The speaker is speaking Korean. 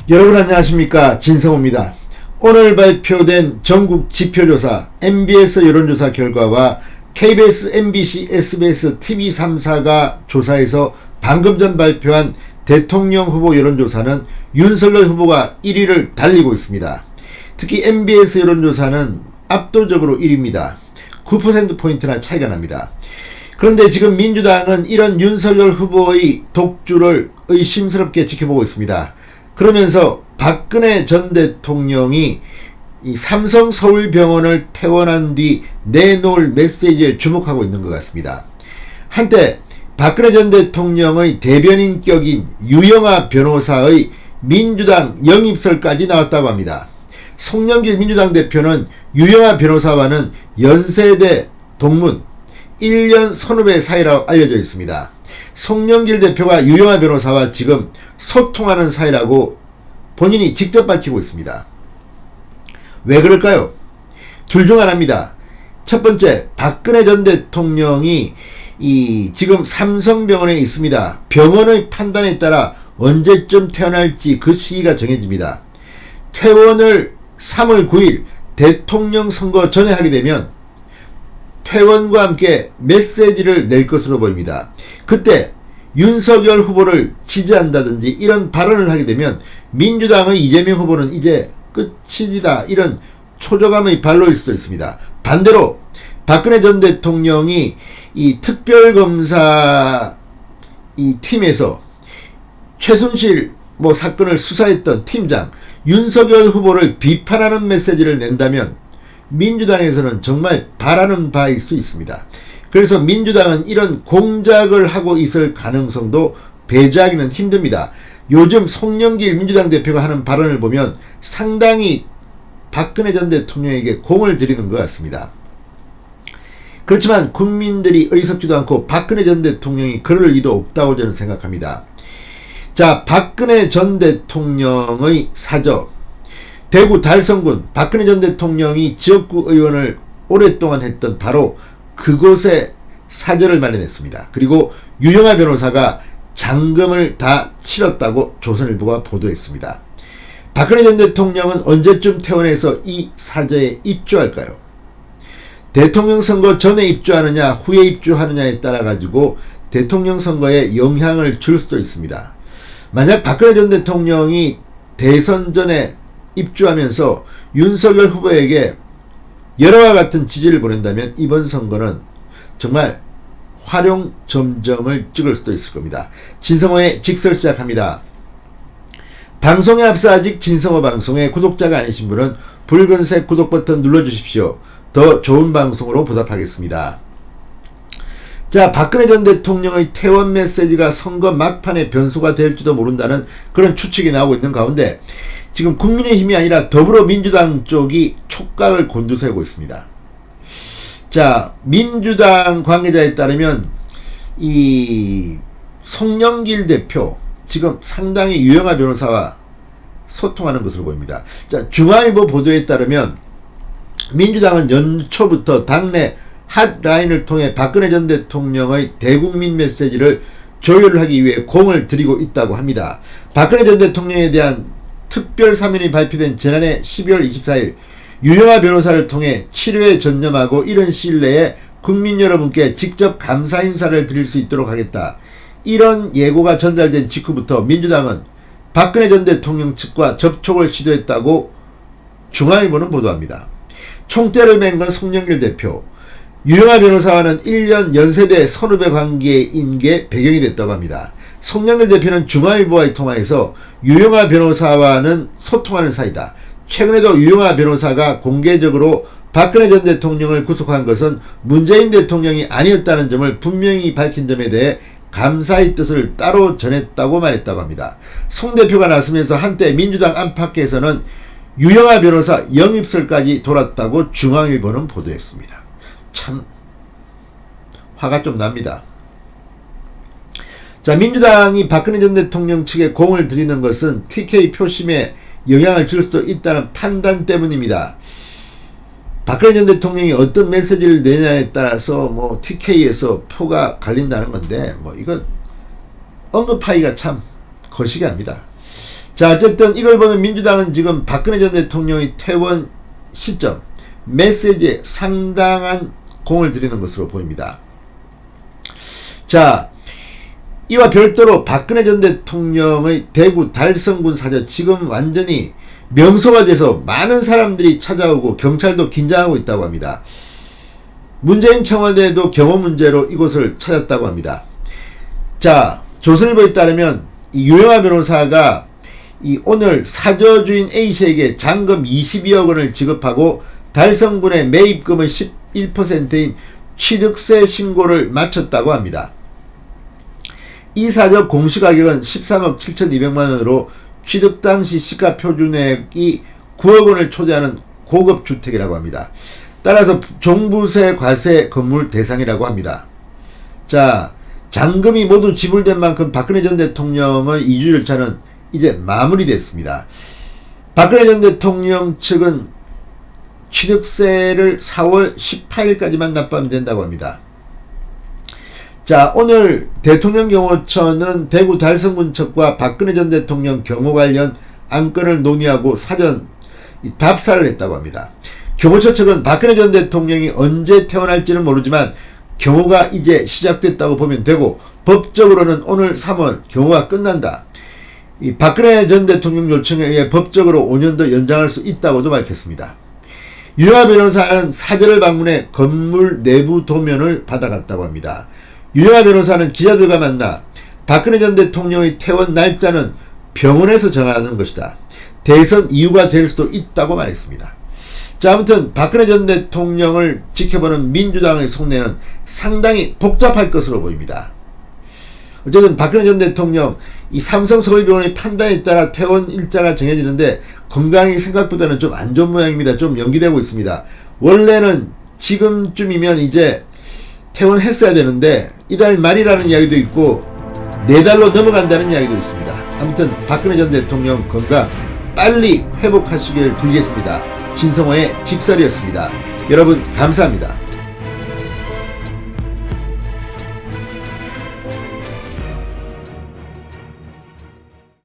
여러분 안녕하십니까, 진성호입니다. 오늘 발표된 전국 지표조사 MBS 여론조사 결과와 KBS, MBC, SBS, TV3사가 조사해서 방금 전 발표한 대통령 후보 여론조사는 윤석열 후보가 1위를 달리고 있습니다. 특히 MBS 여론조사는 압도적으로 1위입니다. 9%포인트나 차이가 납니다. 그런데 지금 민주당은 이런 윤석열 후보의 독주를 의심스럽게 지켜보고 있습니다. 그러면서 박근혜 전 대통령이 이 삼성 서울병원을 퇴원한 뒤 내놓을 메시지에 주목하고 있는 것 같습니다. 한때 박근혜 전 대통령의 대변인격인 유영하 변호사의 민주당 영입설까지 나왔다고 합니다. 송영길 민주당 대표는 유영하 변호사와는 연세대 동문 1년 선후배 사이라고 알려져 있습니다. 송영길 대표가 유영하 변호사와 지금 소통하는 사이라고 본인이 직접 밝히고 있습니다. 왜 그럴까요? 둘 중 하나입니다. 첫 번째, 박근혜 전 대통령이 지금 삼성병원에 있습니다. 병원의 판단에 따라 언제쯤 퇴원할지 그 시기가 정해집니다. 퇴원을 3월 9일 대통령 선거 전에 하게 되면 퇴원과 함께 메시지를 낼 것으로 보입니다. 그때 윤석열 후보를 지지한다든지 이런 발언을 하게 되면 민주당의 이재명 후보는 이제 끝이다, 이런 초조감의 발로일 수도 있습니다. 반대로 박근혜 전 대통령이 이 특별검사 이 팀에서 최순실 사건을 수사했던 팀장 윤석열 후보를 비판하는 메시지를 낸다면 민주당에서는 정말 바라는 바일 수 있습니다. 그래서 민주당은 이런 공작을 하고 있을 가능성도 배제하기는 힘듭니다. 요즘 송영길 민주당 대표가 하는 발언을 보면 상당히 박근혜 전 대통령에게 공을 들이는 것 같습니다. 그렇지만 국민들이 어리석지도 않고 박근혜 전 대통령이 그럴 리도 없다고 저는 생각합니다. 자, 박근혜 전 대통령의 사저 대구 달성군 박근혜 전 대통령이 지역구 의원을 오랫동안 했던 바로 그곳에 사저를 마련했습니다. 그리고 유영하 변호사가 잔금을 다 치렀다고 조선일보가 보도했습니다. 박근혜 전 대통령은 언제쯤 퇴원해서 이 사저에 입주할까요? 대통령 선거 전에 입주하느냐 후에 입주하느냐에 따라 가지고 대통령 선거에 영향을 줄 수도 있습니다. 만약 박근혜 전 대통령이 대선 전에 입주하면서 윤석열 후보에게 여러와 같은 지지를 보낸다면 이번 선거는 정말 활용점정을 찍을 수도 있을 겁니다. 진성호의 직설 시작합니다. 방송에 앞서 아직 진성호 방송의 구독자가 아니신 분은 붉은색 구독 버튼 눌러주십시오. 더 좋은 방송으로 보답하겠습니다. 자, 박근혜 전 대통령의 퇴원 메시지가 선거 막판에 변수가 될지도 모른다는 그런 추측이 나오고 있는 가운데 지금 국민의힘이 아니라 더불어민주당 쪽이 촉각을 곤두세우고 있습니다. 자, 민주당 관계자에 따르면 이 송영길 대표 지금 상당히 유영하 변호사와 소통하는 것으로 보입니다. 자, 중앙일보 보도에 따르면 민주당은 연초부터 당내 핫라인을 통해 박근혜 전 대통령의 대국민 메시지를 조율하기 위해 공을 들이고 있다고 합니다. 박근혜 전 대통령에 대한 특별 사면이 발표된 지난해 12월 24일 유영하 변호사를 통해 치료에 전념하고 이런 시일 내에 국민 여러분께 직접 감사 인사를 드릴 수 있도록 하겠다, 이런 예고가 전달된 직후부터 민주당은 박근혜 전 대통령 측과 접촉을 시도했다고 중앙일보는 보도합니다. 총대를 맨 건 송영길 대표, 유영하 변호사와는 1년 연세대 선후배 관계인 게 배경이 됐다고 합니다. 송영길 대표는 중앙일보와의 통화에서 유영하 변호사와는 소통하는 사이다, 최근에도 유영하 변호사가 공개적으로 박근혜 전 대통령을 구속한 것은 문재인 대통령이 아니었다는 점을 분명히 밝힌 점에 대해 감사의 뜻을 따로 전했다고 말했다고 합니다. 송 대표가 나서면서 한때 민주당 안팎에서는 유영하 변호사 영입설까지 돌았다고 중앙일보는 보도했습니다. 참 화가 좀 납니다. 자, 민주당이 박근혜 전 대통령 측에 공을 들이는 것은 TK 표심에 영향을 줄 수도 있다는 판단 때문입니다. 박근혜 전 대통령이 어떤 메시지를 내냐에 따라서 TK에서 표가 갈린다는 건데 이거 언급하기가 참 거시기합니다. 자, 어쨌든 이걸 보면 민주당은 지금 박근혜 전 대통령의 퇴원 시점, 메시지에 상당한 공을 들이는 것으로 보입니다. 자, 이와 별도로 박근혜 전 대통령의 대구 달성군 사저 지금 완전히 명소가 돼서 많은 사람들이 찾아오고 경찰도 긴장하고 있다고 합니다. 문재인 청와대도 경호 문제로 이곳을 찾았다고 합니다. 자, 조선일보에 따르면 유영하 변호사가 오늘 사저 주인 A씨에게 잔금 22억 원을 지급하고 달성군의 매입금의 11%인 취득세 신고를 마쳤다고 합니다. 이 사저 공시가격은 13억 7,200만원으로 취득 당시 시가 표준액이 9억 원을 초대하는 고급 주택이라고 합니다. 따라서 종부세 과세 건물 대상이라고 합니다. 자, 잔금이 모두 지불된 만큼 박근혜 전 대통령의 이주 절차는 이제 마무리됐습니다. 박근혜 전 대통령 측은 취득세를 4월 18일까지만 납부하면 된다고 합니다. 자, 오늘 대통령 경호처는 대구 달성군 측과 박근혜 전 대통령 경호 관련 안건을 논의하고 사전 답사를 했다고 합니다. 경호처 측은 박근혜 전 대통령이 언제 퇴원할지는 모르지만 경호가 이제 시작됐다고 보면 되고 법적으로는 오늘 3월 경호가 끝난다. 박근혜 전 대통령 요청에 의해 법적으로 5년 더 연장할 수 있다고도 밝혔습니다. 유영하 변호사는 사저를 방문해 건물 내부 도면을 받아갔다고 합니다. 유영하 변호사는 기자들과 만나 박근혜 전 대통령의 퇴원 날짜는 병원에서 정하는 것이다. 대선 이유가 될 수도 있다고 말했습니다. 자, 아무튼 박근혜 전 대통령을 지켜보는 민주당의 속내는 상당히 복잡할 것으로 보입니다. 어쨌든 박근혜 전 대통령 이 삼성서울병원의 판단에 따라 퇴원 일자가 정해지는데 건강이 생각보다는 좀 안 좋은 모양입니다. 좀 연기되고 있습니다. 원래는 지금쯤이면 이제 퇴원했어야 되는데 이달 말이라는 이야기도 있고 4달로 넘어간다는 이야기도 있습니다. 아무튼 박근혜 전 대통령 건강 빨리 회복하시길 빌겠습니다. 진성호의 직설이었습니다. 여러분 감사합니다.